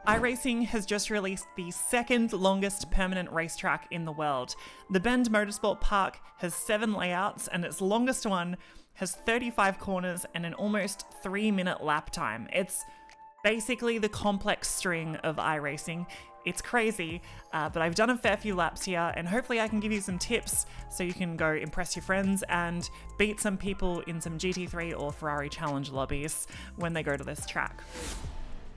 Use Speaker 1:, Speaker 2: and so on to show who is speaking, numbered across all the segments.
Speaker 1: iRacing has just released the second longest permanent racetrack in the world. The Bend Motorsport Park has 7 layouts and its longest one has 35 corners and an almost 3-minute lap time. It's basically the complex string of iRacing. It's crazy, but I've done a fair few laps here and hopefully I can give you some tips so you can go impress your friends and beat some people in some GT3 or Ferrari Challenge lobbies when they go to this track.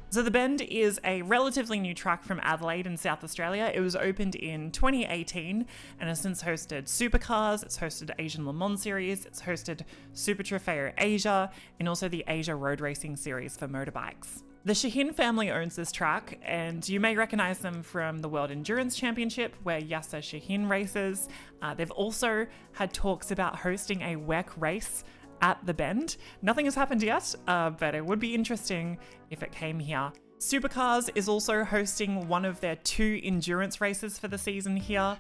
Speaker 1: So the Bend is a relatively new track from Adelaide in South Australia. It was opened in 2018 and has since hosted supercars, it's hosted Asian Le Mans Series, it's hosted Super Trofeo Asia, and also the Asia Road Racing Series for motorbikes. The Shaheen family owns this track, and you may recognize them from the World Endurance Championship, where Yasser Shaheen races. They've also had talks about hosting a WEC race at the Bend. Nothing has happened yet, but it would be interesting if it came here. Supercars is also hosting one of their 2 endurance races for the season here.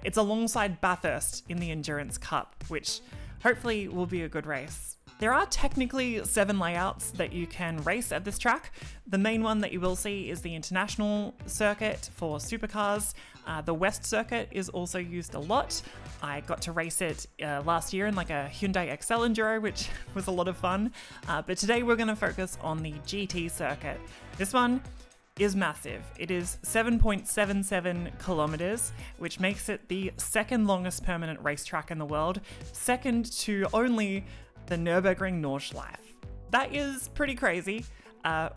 Speaker 1: It's alongside Bathurst in the Endurance Cup, which hopefully will be a good race. There are technically 7 layouts that you can race at this track. The main one that you will see is the international circuit for supercars. The West circuit is also used a lot. I got to race it last year in like a Hyundai Excel Enduro, which was a lot of fun. But today we're going to focus on the GT circuit. This one is massive. It is 7.77 kilometers, which makes it the second longest permanent racetrack in the world, second to only the Nürburgring Nordschleife. That is pretty crazy.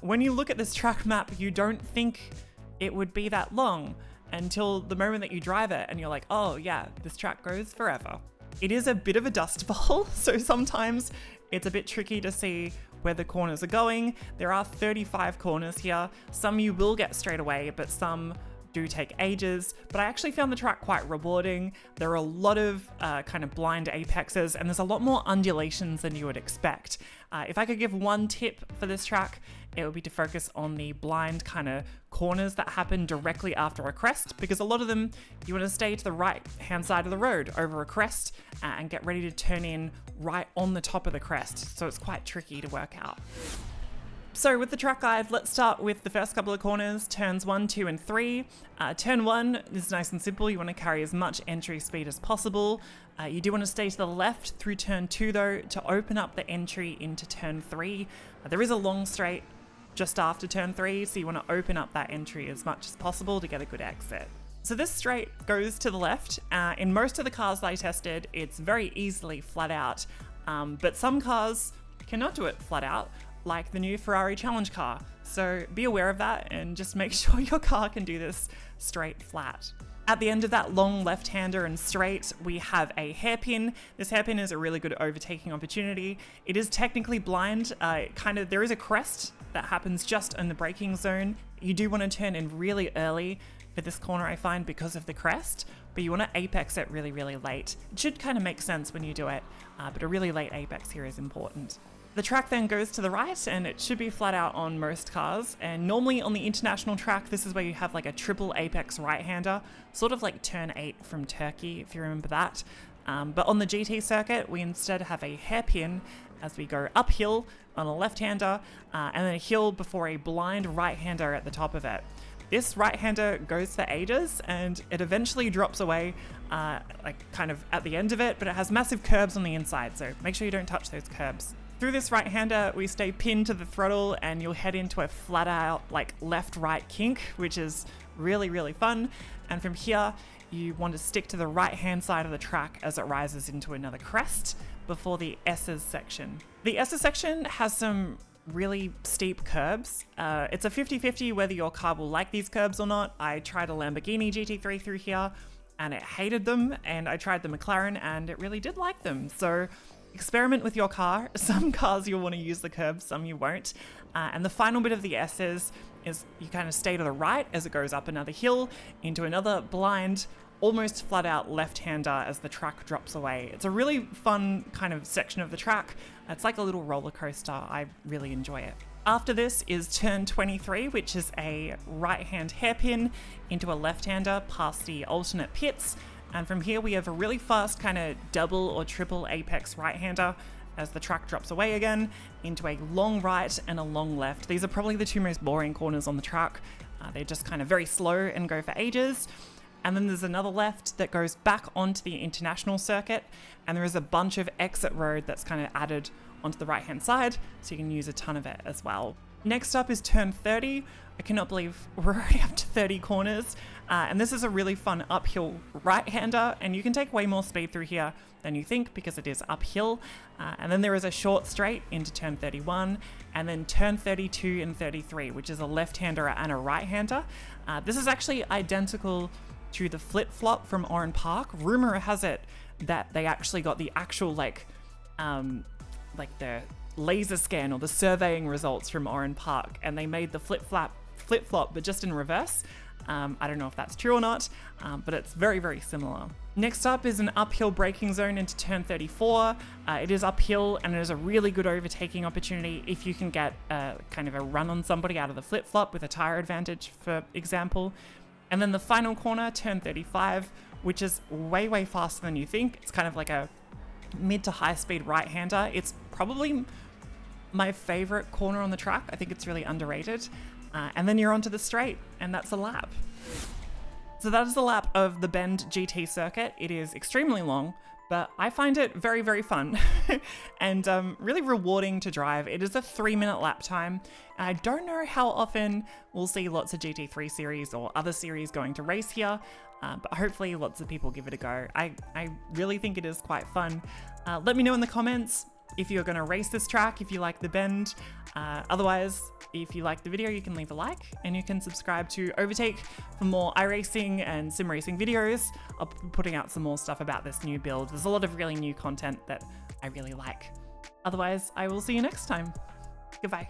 Speaker 1: When you look at this track map, you don't think it would be that long until the moment that you drive it and you're like, oh yeah, this track goes forever. It is a bit of a dust bowl, so sometimes it's a bit tricky to see where the corners are going. There are 35 corners here. Some you will get straight away, but some do take ages, but I actually found the track quite rewarding. There are a lot of kind of blind apexes and there's a lot more undulations than you would expect. If I could give one tip for this track, it would be to focus on the blind kind of corners that happen directly after a crest, because a lot of them you want to stay to the right hand side of the road over a crest and get ready to turn in right on the top of the crest, so it's quite tricky to work out. So with the track guide, let's start with the first couple of corners, turns 1, 2, and 3. Turn 1 is nice and simple. You want to carry as much entry speed as possible. You do want to stay to the left through turn 2 though to open up the entry into turn 3. There is a long straight just after turn 3, so you want to open up that entry as much as possible to get a good exit. So this straight goes to the left. In most of the cars that I tested, it's very easily flat out, but some cars cannot do it flat out, like the new Ferrari Challenge car. So be aware of that and just make sure your car can do this straight flat. At the end of that long left-hander and straight, we have a hairpin. This hairpin is a really good overtaking opportunity. It is technically blind. There is a crest that happens just in the braking zone. You do want to turn in really early for this corner, I find, because of the crest, but you want to apex it really, really late. It should kind of make sense when you do it, but a really late apex here is important. The track then goes to the right and it should be flat out on most cars, and normally on the international track this is where you have like a triple apex right-hander, sort of like turn 8 from Turkey if you remember that, but on the GT circuit we instead have a hairpin as we go uphill on a left-hander and then a hill before a blind right-hander at the top of it. This right-hander goes for ages and it eventually drops away kind of at the end of it, but it has massive curbs on the inside, so make sure you don't touch those curbs. Through this right-hander, we stay pinned to the throttle and you'll head into a flat-out left-right kink, which is really, really fun. And from here, you want to stick to the right-hand side of the track as it rises into another crest before the S's section. The S's section has some really steep curbs. It's a 50-50 whether your car will like these curbs or not. I tried a Lamborghini GT3 through here and it hated them, and I tried the McLaren and it really did like them. So experiment with your car. Some cars you'll want to use the curbs, some you won't. And the final bit of the S's is you kind of stay to the right as it goes up another hill into another blind, almost flat out left-hander as the track drops away. It's a really fun kind of section of the track. It's like a little roller coaster. I really enjoy it. After this is turn 23, which is a right-hand hairpin into a left-hander past the alternate pits. And from here we have a really fast kind of double or triple apex right-hander as the track drops away again into a long right and a long left. These are probably the two most boring corners on the track. They're just kind of very slow and go for ages. And then there's another left that goes back onto the international circuit, and there is a bunch of exit road that's kind of added onto the right hand side, so you can use a ton of it as well. Next up is turn 30. I cannot believe we're already up to 30 corners, and this is a really fun uphill right-hander, and you can take way more speed through here than you think because it is uphill. And then there is a short straight into turn 31, and then turn 32 and 33, which is a left-hander and a right-hander. This is actually identical to the flip-flop from Oran Park. Rumor has it that they actually got the actual like the laser scan or the surveying results from Oran Park, and they made the flip-flop but just in reverse. I don't know if that's true or not, but it's very, very similar. Next up is an uphill braking zone into turn 34. It is uphill, and it is a really good overtaking opportunity if you can get kind of a run on somebody out of the flip-flop with a tire advantage, for example. And then the final corner, turn 35, which is way, way faster than you think. It's kind of like a mid to high speed right-hander. It's probably my favorite corner on the track. I think it's really underrated. And then you're onto the straight, and that's a lap. So that is the lap of the Bend GT circuit. It is extremely long, but I find it very, very fun and really rewarding to drive. It is a 3-minute lap time. And I don't know how often we'll see lots of GT3 series or other series going to race here, but hopefully lots of people give it a go. I really think it is quite fun. Let me know in the comments if you're going to race this track, if you like the Bend. Otherwise, if you like the video, you can leave a like, and you can subscribe to Overtake for more iRacing and sim racing videos. I'll be putting out some more stuff about this new build. There's a lot of really new content that I really like. Otherwise, I will see you next time. Goodbye.